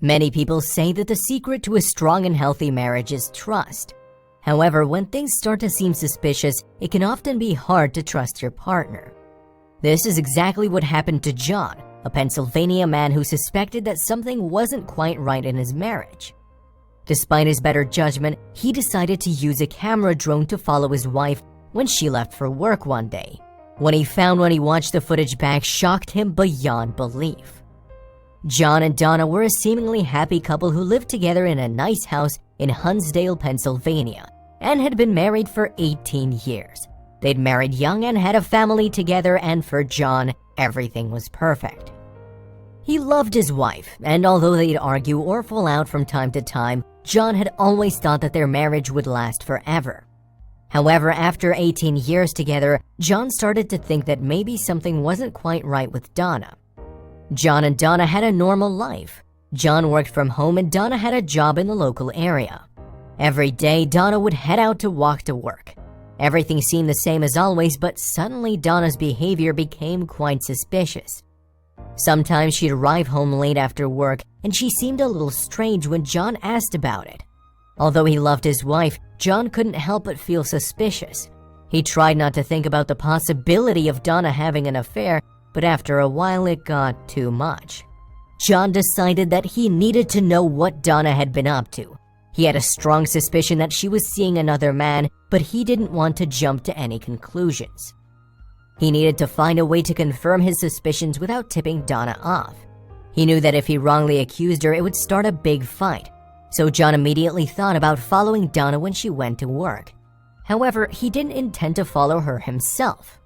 Many people say that the secret to a strong and healthy marriage is trust. However, when things start to seem suspicious, it can often be hard to trust your partner. This is exactly what happened to John, a Pennsylvania man who suspected that something wasn't quite right in his marriage. Despite his better judgment, he decided to use a camera drone to follow his wife when she left for work one day. What he found when he watched the footage back shocked him beyond belief. John and Donna were a seemingly happy couple who lived together in a nice house in Huntsdale, Pennsylvania, and had been married for 18 years. They'd married young and had a family together, and for John, everything was perfect. He loved his wife, and although they'd argue or fall out from time to time, John had always thought that their marriage would last forever. However, after 18 years together, John started to think that maybe something wasn't quite right with Donna. John and Donna had a normal life. John worked from home and Donna had a job in the local area. Every day, Donna would head out to walk to work. Everything seemed the same as always, but suddenly Donna's behavior became quite suspicious. Sometimes she'd arrive home late after work, and she seemed a little strange when John asked about it. Although he loved his wife, John couldn't help but feel suspicious. He tried not to think about the possibility of Donna having an affair, but after a while it got too much. John decided that he needed to know what Donna had been up to. He had a strong suspicion that she was seeing another man, but he didn't want to jump to any conclusions. He needed to find a way to confirm his suspicions without tipping Donna off. He knew that if he wrongly accused her, it would start a big fight. So John immediately thought about following Donna when she went to work. However, he didn't intend to follow her himself.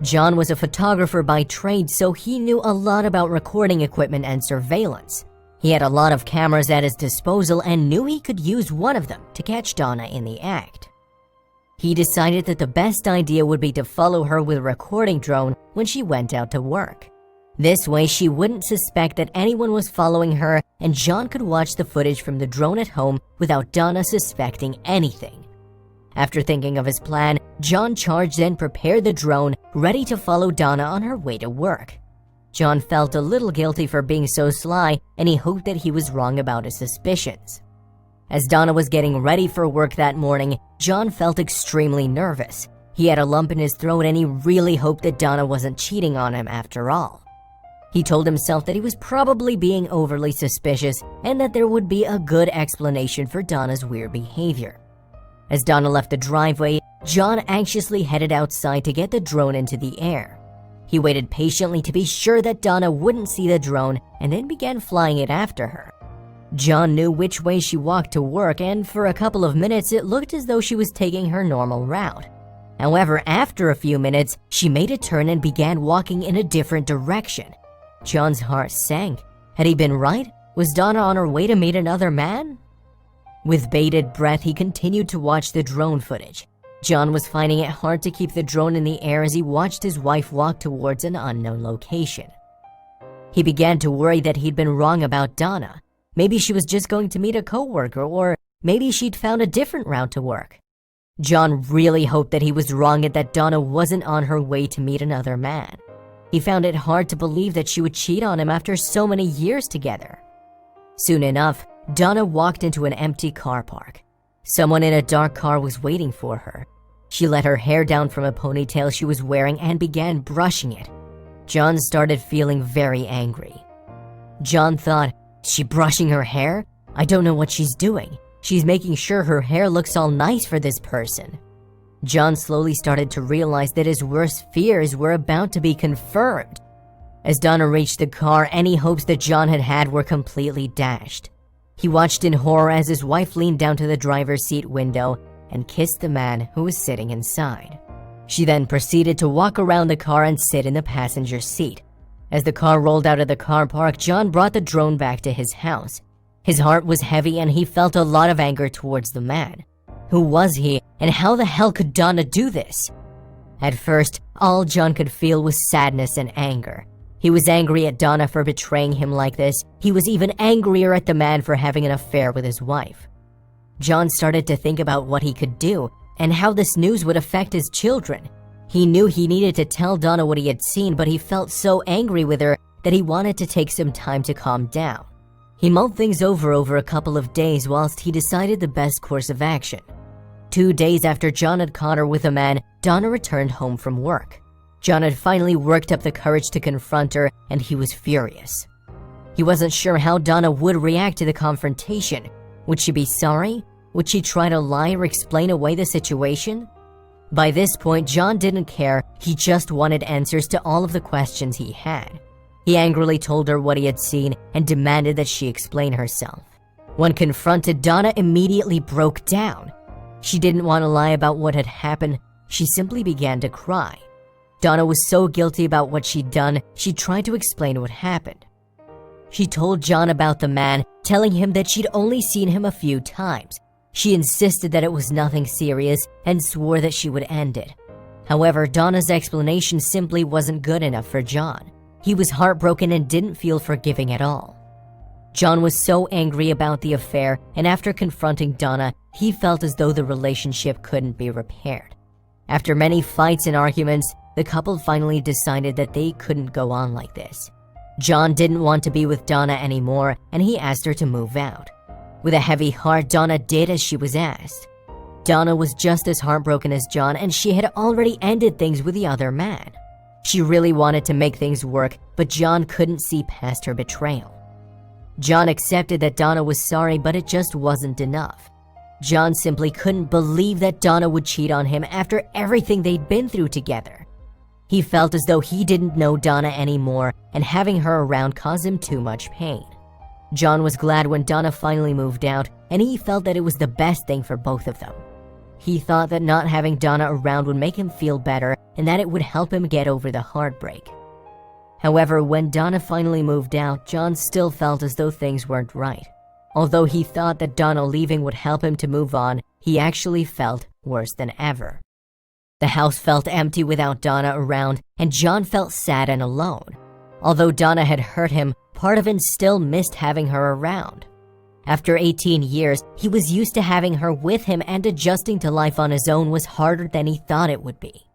John was a photographer by trade, so he knew a lot about recording equipment and surveillance. He had a lot of cameras at his disposal and knew he could use one of them to catch Donna in the act. He decided that the best idea would be to follow her with a recording drone when she went out to work. This way, she wouldn't suspect that anyone was following her, and John could watch the footage from the drone at home without Donna suspecting anything. After thinking of his plan, John charged and prepared the drone, ready to follow Donna on her way to work. John felt a little guilty for being so sly, and he hoped that he was wrong about his suspicions. As Donna was getting ready for work that morning, John felt extremely nervous. He had a lump in his throat and he really hoped that Donna wasn't cheating on him after all. He told himself that he was probably being overly suspicious and that there would be a good explanation for Donna's weird behavior. As Donna left the driveway, John anxiously headed outside to get the drone into the air. He waited patiently to be sure that Donna wouldn't see the drone and then began flying it after her. John knew which way she walked to work, and for a couple of minutes it looked as though she was taking her normal route. However, after a few minutes, she made a turn and began walking in a different direction. John's heart sank. Had he been right? Was Donna on her way to meet another man? With bated breath, he continued to watch the drone footage. John was finding it hard to keep the drone in the air as he watched his wife walk towards an unknown location. He began to worry that he'd been wrong about Donna. Maybe she was just going to meet a coworker, or maybe she'd found a different route to work. John really hoped that he was wrong and that Donna wasn't on her way to meet another man. He found it hard to believe that she would cheat on him after so many years together. Soon enough, Donna walked into an empty car park. Someone in a dark car was waiting for her. She let her hair down from a ponytail she was wearing and began brushing it. John started feeling very angry. John thought, is she brushing her hair? I don't know what she's doing. She's making sure her hair looks all nice for this person. John slowly started to realize that his worst fears were about to be confirmed. As Donna reached the car, any hopes that John had were completely dashed. He watched in horror as his wife leaned down to the driver's seat window and kissed the man who was sitting inside. She then proceeded to walk around the car and sit in the passenger seat. As the car rolled out of the car park, John brought the drone back to his house. His heart was heavy and he felt a lot of anger towards the man. Who was he, and how the hell could Donna do this? At first, all John could feel was sadness and anger. He was angry at Donna for betraying him like this. He was even angrier at the man for having an affair with his wife. John started to think about what he could do and how this news would affect his children. He knew he needed to tell Donna what he had seen, but he felt so angry with her that he wanted to take some time to calm down. He mulled things over a couple of days whilst he decided the best course of action. 2 days after John had caught her with a man, Donna returned home from work. John had finally worked up the courage to confront her, and he was furious. He wasn't sure how Donna would react to the confrontation. Would she be sorry? Would she try to lie or explain away the situation? By this point, John didn't care. He just wanted answers to all of the questions he had. He angrily told her what he had seen and demanded that she explain herself. When confronted, Donna immediately broke down. She didn't want to lie about what had happened. She simply began to cry. Donna was so guilty about what she'd done, she tried to explain what happened. She told John about the man, telling him that she'd only seen him a few times. She insisted that it was nothing serious and swore that she would end it. However, Donna's explanation simply wasn't good enough for John. He was heartbroken and didn't feel forgiving at all. John was so angry about the affair, and after confronting Donna, he felt as though the relationship couldn't be repaired. After many fights and arguments, the couple finally decided that they couldn't go on like this. John didn't want to be with Donna anymore, and he asked her to move out. With a heavy heart, Donna did as she was asked. Donna was just as heartbroken as John, and she had already ended things with the other man. She really wanted to make things work, but John couldn't see past her betrayal. John accepted that Donna was sorry, but it just wasn't enough. John simply couldn't believe that Donna would cheat on him after everything they'd been through together. He felt as though he didn't know Donna anymore, and having her around caused him too much pain. John was glad when Donna finally moved out, and he felt that it was the best thing for both of them. He thought that not having Donna around would make him feel better and that it would help him get over the heartbreak. However, when Donna finally moved out, John still felt as though things weren't right. Although he thought that Donna leaving would help him to move on, he actually felt worse than ever. The house felt empty without Donna around, and John felt sad and alone. Although Donna had hurt him, part of him still missed having her around. After 18 years, he was used to having her with him, and adjusting to life on his own was harder than he thought it would be.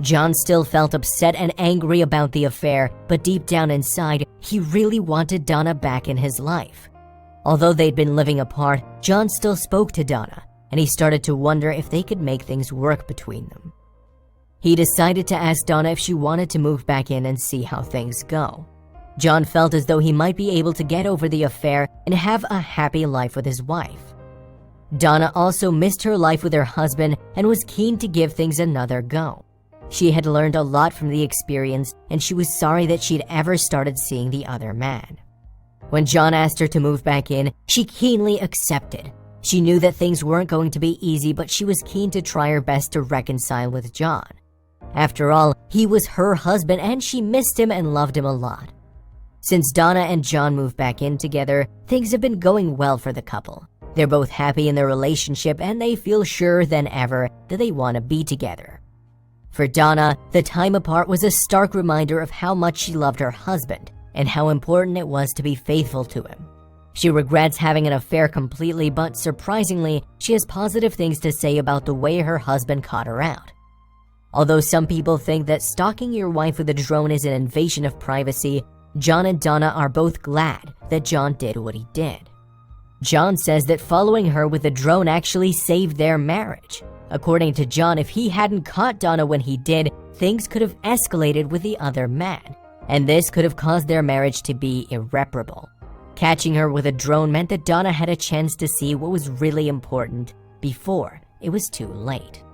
John still felt upset and angry about the affair, but deep down inside, he really wanted Donna back in his life. Although they'd been living apart, John still spoke to Donna, and he started to wonder if they could make things work between them. He decided to ask Donna if she wanted to move back in and see how things go. John felt as though he might be able to get over the affair and have a happy life with his wife. Donna also missed her life with her husband and was keen to give things another go. She had learned a lot from the experience, and she was sorry that she'd ever started seeing the other man. When John asked her to move back in, she keenly accepted. She knew that things weren't going to be easy, but she was keen to try her best to reconcile with John. After all, he was her husband, and she missed him and loved him a lot. Since Donna and John moved back in together, things have been going well for the couple. They're both happy in their relationship, and they feel surer than ever that they want to be together. For Donna, the time apart was a stark reminder of how much she loved her husband and how important it was to be faithful to him. She regrets having an affair completely, but surprisingly, she has positive things to say about the way her husband caught her out. Although some people think that stalking your wife with a drone is an invasion of privacy, John and Donna are both glad that John did what he did. John says that following her with a drone actually saved their marriage. According to John, if he hadn't caught Donna when he did, things could have escalated with the other man, and this could have caused their marriage to be irreparable. Catching her with a drone meant that Donna had a chance to see what was really important before it was too late.